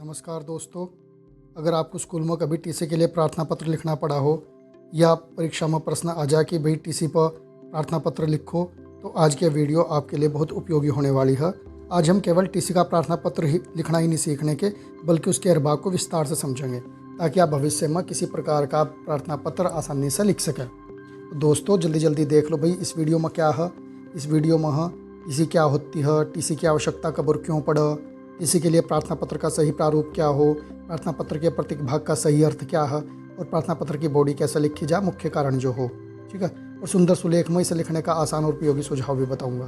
नमस्कार दोस्तों। अगर आपको स्कूल में कभी टीसी के लिए प्रार्थना पत्र लिखना पड़ा हो या परीक्षा में प्रश्न आ जाए कि भाई टीसी पर प्रार्थना पत्र लिखो, तो आज के वीडियो आपके लिए बहुत उपयोगी होने वाली है। आज हम केवल टीसी का प्रार्थना पत्र ही लिखना ही नहीं सीखने के, बल्कि उसके अरबाब को विस्तार से समझेंगे, ताकि आप भविष्य में किसी प्रकार का प्रार्थना पत्र आसानी से लिख सकें। तो दोस्तों जल्दी जल्दी देख लो भाई इस वीडियो में क्या है। इस वीडियो में है टीसी क्या होती है, टीसी की आवश्यकता कब और क्यों पड़ा, टीसी के लिए प्रार्थना पत्र का सही प्रारूप क्या हो, प्रार्थना पत्र के प्रत्येक भाग का सही अर्थ क्या है, और प्रार्थना पत्र की बॉडी कैसे लिखी जाए, मुख्य कारण जो हो, ठीक है। और सुंदर सुलेख में इसे लिखने का आसान और उपयोगी सुझाव भी बताऊंगा।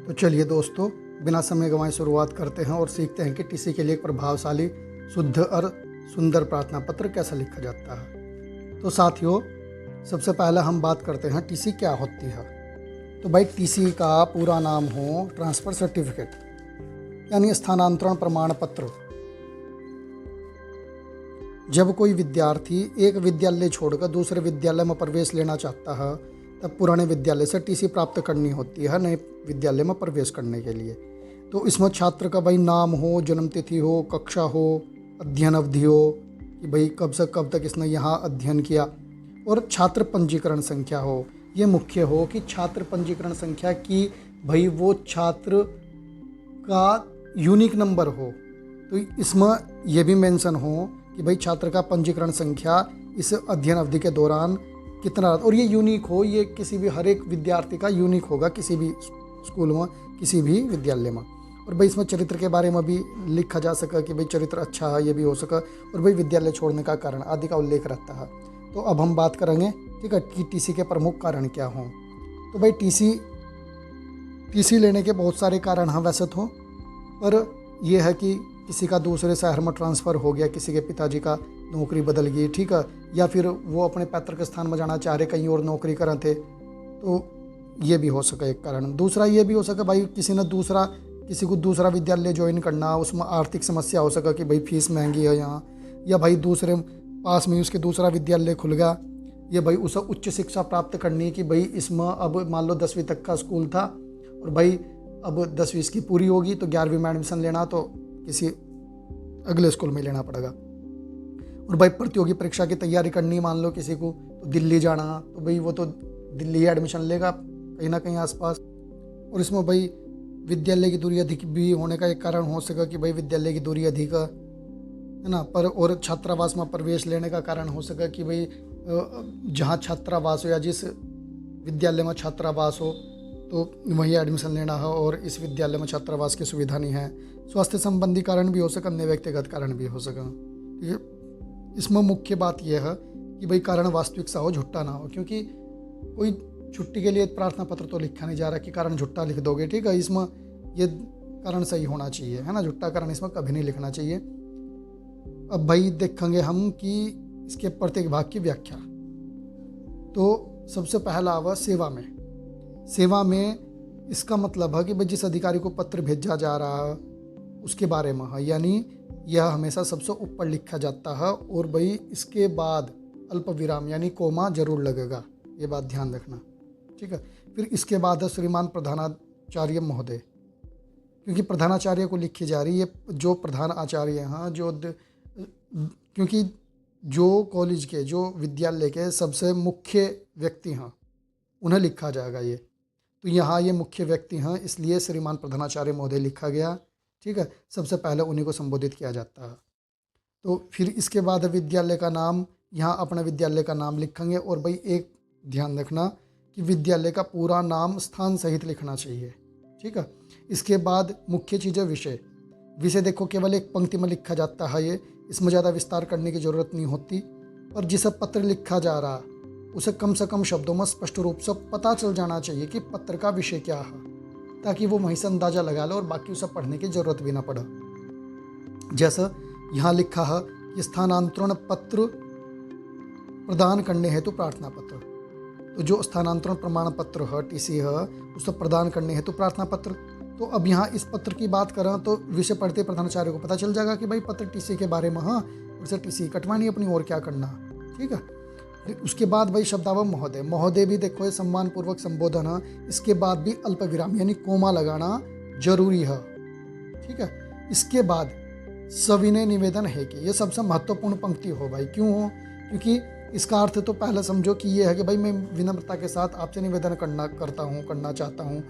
तो चलिए दोस्तों, बिना समय गंवाए शुरुआत करते हैं और सीखते हैं कि टीसी के लिए एक प्रभावशाली, शुद्ध और सुंदर प्रार्थना पत्र कैसे लिखा जाता है। तो साथियों, सबसे पहले हम बात करते हैं टीसी क्या होती है। तो भाई टीसी का पूरा नाम हो ट्रांसफ़र सर्टिफिकेट, यानी स्थानांतरण प्रमाण पत्र। जब कोई विद्यार्थी एक विद्यालय छोड़कर दूसरे विद्यालय में प्रवेश लेना चाहता है, तब पुराने विद्यालय से टीसी प्राप्त करनी होती है नए विद्यालय में प्रवेश करने के लिए। तो इसमें छात्र का भाई नाम हो, जन्मतिथि हो, कक्षा हो, अध्ययन अवधि हो कि भाई कब से कब तक इसने यहाँ अध्ययन किया, और छात्र पंजीकरण संख्या हो। ये मुख्य हो कि छात्र पंजीकरण संख्या की भाई वो छात्र का यूनिक नंबर हो। तो इसमें यह भी मेंशन हो कि भाई छात्र का पंजीकरण संख्या इस अध्ययन अवधि के दौरान कितना, और ये यूनिक हो। ये किसी भी हर एक विद्यार्थी का यूनिक होगा, किसी भी स्कूल में, किसी भी विद्यालय में। और भाई इसमें चरित्र के बारे में भी लिखा जा सके कि भाई चरित्र अच्छा है, ये भी हो सका, और भाई विद्यालय छोड़ने का कारण आदि का उल्लेख रहता है। तो अब हम बात करेंगे, ठीक है, कि टीसी के प्रमुख कारण क्या हों। तो भाई टीसी लेने के बहुत सारे कारण हैं वैसे तो, पर यह है कि किसी का दूसरे शहर में ट्रांसफ़र हो गया, किसी के पिताजी का नौकरी बदल गई, ठीक है, या फिर वो अपने पैतृक स्थान में जाना चाह रहे, कहीं और नौकरी कर रहे थे, तो ये भी हो सके एक कारण। दूसरा ये भी हो सके भाई किसी को दूसरा विद्यालय ज्वाइन करना, उसमें आर्थिक समस्या हो सके कि भाई फीस महंगी है यहाँ, या भाई दूसरे पास में उसके दूसरा विद्यालय खुल गया, ये भाई उसे उच्च शिक्षा प्राप्त करनी कि भाई इसमें अब मान लो 10वीं तक का स्कूल था और भाई अब 10वीं इसकी पूरी होगी, तो 11वीं में एडमिशन लेना तो किसी अगले स्कूल में लेना पड़ेगा। और भाई प्रतियोगी परीक्षा की तैयारी करनी मान लो किसी को, तो दिल्ली जाना, तो भाई वो तो दिल्ली एडमिशन लेगा कहीं ना कहीं आसपास। और इसमें भाई विद्यालय की दूरी अधिक भी होने का एक कारण हो सका कि भाई विद्यालय की दूरी अधिक है ना, पर और छात्रावास में प्रवेश लेने का कारण हो सका कि भाई जहाँ छात्रावास हो या जिस विद्यालय में छात्रावास हो तो वहीं एडमिशन लेना है, और इस विद्यालय में छात्रावास की सुविधा नहीं है। स्वास्थ्य संबंधी कारण भी हो सका, अन्य व्यक्तिगत कारण भी हो सका। इसमें मुख्य बात यह है कि भाई कारण वास्तविक सा हो, झुट्टा ना हो, क्योंकि कोई छुट्टी के लिए प्रार्थना पत्र तो लिखा नहीं जा रहा कि कारण झुट्टा लिख दोगे, ठीक है। इसमें ये कारण सही होना चाहिए, है ना, झुट्टा कारण इसमें कभी नहीं लिखना चाहिए। अब भाई देखेंगे हम कि इसके प्रत्येक भाग की व्याख्या। तो सबसे पहला आवा सेवा में इसका मतलब है कि भाई जिस अधिकारी को पत्र भेजा जा रहा है उसके बारे में है, यानी यह हमेशा सबसे ऊपर लिखा जाता है, और भाई इसके बाद अल्प विराम यानी कोमा जरूर लगेगा, ये बात ध्यान रखना, ठीक है। फिर इसके बाद है श्रीमान प्रधानाचार्य महोदय, क्योंकि प्रधानाचार्य को लिखी जा रही है, जो प्रधान आचार्य हैं, क्योंकि जो कॉलेज के, जो विद्यालय के सबसे मुख्य व्यक्ति हैं उन्हें लिखा जाएगा ये। तो यहाँ ये मुख्य व्यक्ति हैं, इसलिए श्रीमान प्रधानाचार्य महोदय लिखा गया, ठीक है। सबसे पहले उन्हीं को संबोधित किया जाता है। तो फिर इसके बाद विद्यालय का नाम, यहाँ अपने विद्यालय का नाम लिखेंगे, और भाई एक ध्यान रखना कि विद्यालय का पूरा नाम स्थान सहित लिखना चाहिए, ठीक है। इसके बाद मुख्य चीज़ है विषय देखो केवल एक पंक्ति में लिखा जाता है ये, इसमें ज़्यादा विस्तार करने की ज़रूरत नहीं होती। पर जिसे पत्र लिखा जा रहा उसे कम से कम शब्दों में स्पष्ट रूप से पता चल जाना चाहिए कि पत्र का विषय क्या है, ताकि वो वहीं से अंदाज़ा लगा ले और बाकी उसे पढ़ने की ज़रूरत भी ना पड़े। जैसा यहाँ लिखा है कि स्थानांतरण पत्र प्रदान करने हेतु प्रार्थना पत्र, तो जो स्थानांतरण प्रमाण पत्र है, टीसी है, उसे प्रदान करने हेतु प्रार्थना पत्र। तो अब यहाँ इस पत्र की बात करें तो विषय पढ़ते प्रधानाचार्य को पता चल जाएगा कि भाई पत्र टीसी के बारे में, हाँ, उसे टीसी कटवानी अपनी और क्या करना, ठीक है। उसके बाद भाई शब्दावली महोदय भी देखो ये सम्मानपूर्वक संबोधन है, इसके बाद भी अल्प विराम यानी कोमा लगाना जरूरी है, ठीक है। इसके बाद सविनय निवेदन है कि ये सबसे महत्वपूर्ण पंक्ति हो भाई। क्यों हो? क्योंकि इसका अर्थ तो पहले समझो कि ये है कि भाई मैं विनम्रता के साथ आपसे निवेदन करना चाहता हूँ।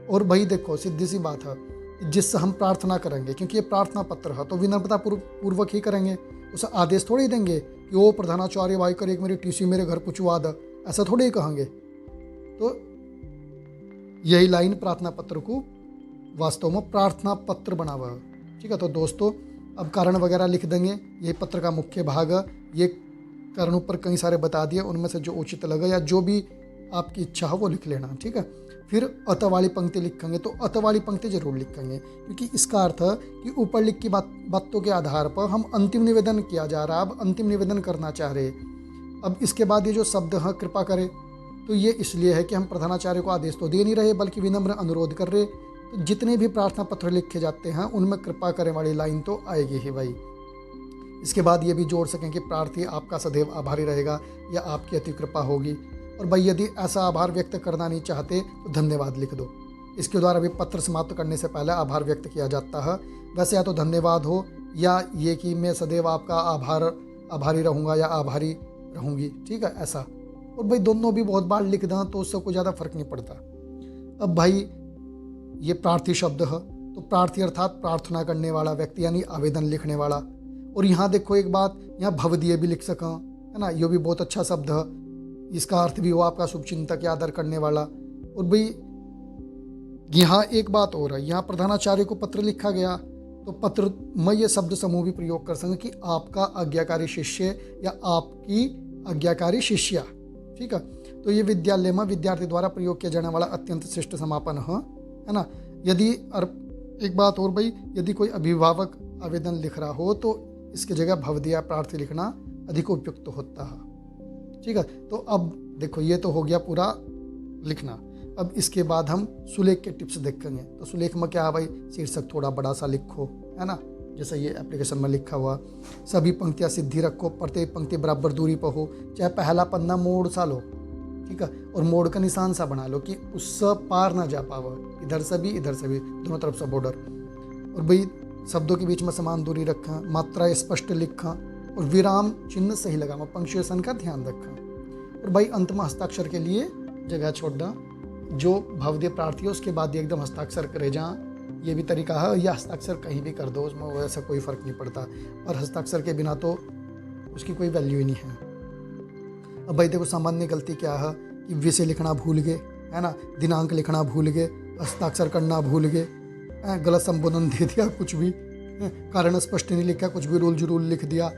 और भाई देखो सीधी सी बात है, जिससे हम प्रार्थना करेंगे, क्योंकि ये प्रार्थना पत्र है तो विनम्रता पूर्वक ही करेंगे। उसे आदेश थोड़ी देंगे कि ओ प्रधानाचार्य भाई कर एक मेरी टीसी मेरे घर पहुँचवा द, ऐसा थोड़ी ही कहेंगे। तो यही लाइन प्रार्थना पत्र को वास्तव में प्रार्थना पत्र बना हुआ है। ठीक है, तो दोस्तों अब कारण वगैरह लिख देंगे, ये पत्र का मुख्य भाग है। ये कारण ऊपर कई सारे बता दिए, उनमें से जो उचित लगे या जो भी आपकी इच्छा हो वो लिख लेना। ठीक है, फिर अत वाली पंक्ति लिखेंगे, तो अत वाली पंक्ति जरूर लिखेंगे, क्योंकि इसका अर्थ है कि ऊपर लिख की बातों के आधार पर हम अंतिम निवेदन किया जा रहा है, अब अंतिम निवेदन करना चाह रहे। अब इसके बाद ये जो शब्द है कृपा करे, तो ये इसलिए है कि हम प्रधानाचार्य को आदेश तो दे नहीं रहे बल्कि विनम्र अनुरोध कर रहे। तो जितने भी प्रार्थना पत्र लिखे जाते हैं उनमें कृपा करें वाली लाइन तो आएगी ही भाई। इसके बाद ये भी जोड़ सकें कि प्रार्थी आपका सदैव आभारी रहेगा या आपकी अति कृपा होगी। और भाई यदि ऐसा आभार व्यक्त करना नहीं चाहते तो धन्यवाद लिख दो। इसके द्वारा भी पत्र समाप्त करने से पहले आभार व्यक्त किया जाता है। वैसे या तो धन्यवाद हो या ये कि मैं सदैव आपका आभारी रहूँगा या आभारी रहूँगी। ठीक है, ऐसा। और भाई दोनों भी बहुत बार लिख दें तो उससे कोई ज़्यादा फर्क नहीं पड़ता। अब भाई ये प्रार्थी शब्द है, तो प्रार्थी अर्थात प्रार्थना करने वाला व्यक्ति यानी आवेदन लिखने वाला। और यहाँ देखो एक बात, यहाँ भवदीय भी लिख सका, है ना, ये भी बहुत अच्छा शब्द है। इसका अर्थ भी हो आपका शुभचिंतक या आदर करने वाला। और भाई यहाँ एक बात और है, यहाँ प्रधानाचार्य को पत्र लिखा गया तो पत्र में ये शब्द समूह भी प्रयोग कर सकें कि आपका आज्ञाकारी शिष्य या आपकी आज्ञाकारी शिष्या। ठीक है, तो ये विद्यालय में विद्यार्थी द्वारा प्रयोग किया जाने वाला अत्यंत श्रेष्ठ समापन है ना। यदि एक बात और भाई, यदि कोई अभिभावक आवेदन लिख रहा हो तो इसकी जगह भवदीय प्रार्थी लिखना अधिक उपयुक्त होता है। ठीक है, तो अब देखो ये तो हो गया पूरा लिखना। अब इसके बाद हम सुलेख के टिप्स देखेंगे। तो सुलेख में क्या है भाई, शीर्षक थोड़ा बड़ा सा लिखो, है ना, जैसे ये एप्लीकेशन में लिखा हुआ। सभी पंक्तियाँ सीधी रखो, प्रत्येक पंक्ति बराबर दूरी पर हो, चाहे पहला पन्ना मोड़ सा लो। ठीक है, और मोड़ का निशान सा बना लो कि उससे पार ना जा पावे, इधर से भी दोनों तरफ से बॉर्डर। और भाई शब्दों के बीच में समान दूरी रखें, मात्रा स्पष्ट लिखें और विराम चिन्ह सही लगाना, पंक्चुएशन का ध्यान रखें। और भाई अंत में हस्ताक्षर के लिए जगह छोड़ना। जो भवदीय प्रार्थी है उसके बाद एकदम हस्ताक्षर करे जहाँ, ये भी तरीका है, या हस्ताक्षर कहीं भी कर दो, उसमें वैसा कोई फ़र्क नहीं पड़ता। और हस्ताक्षर के बिना तो उसकी कोई वैल्यू ही नहीं है। अब भाई देखो सामान्य गलती क्या है कि विषय लिखना भूल गए, है ना, दिनांक लिखना भूल गए, हस्ताक्षर करना भूल गए, गलत संबोधन दे दिया, कुछ भी कारण स्पष्ट नहीं लिखा, कुछ भी रोल जुरूल लिख दिया,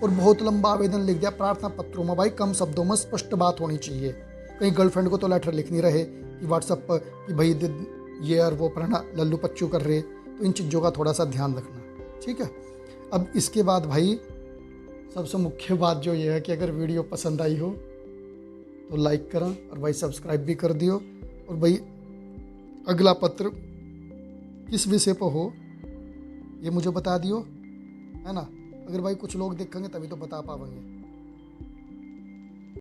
और बहुत लंबा आवेदन लिख दिया। प्रार्थना पत्रों में भाई कम शब्दों में स्पष्ट बात होनी चाहिए। कहीं गर्लफ्रेंड को तो लेटर लिख नहीं रहे कि व्हाट्सएप पर कि भाई ये और वो पढ़ना लल्लू पच्चू कर रहे, तो इन चीज़ों का थोड़ा सा ध्यान रखना। ठीक है, अब इसके बाद भाई सबसे मुख्य बात जो ये है कि अगर वीडियो पसंद आई हो तो लाइक करें और भाई सब्सक्राइब भी कर दियो। और भाई अगला पत्र किस विषय पर हो ये मुझे बता दियो, है ना। अगर भाई कुछ लोग देखेंगे तभी तो बता पाएंगे।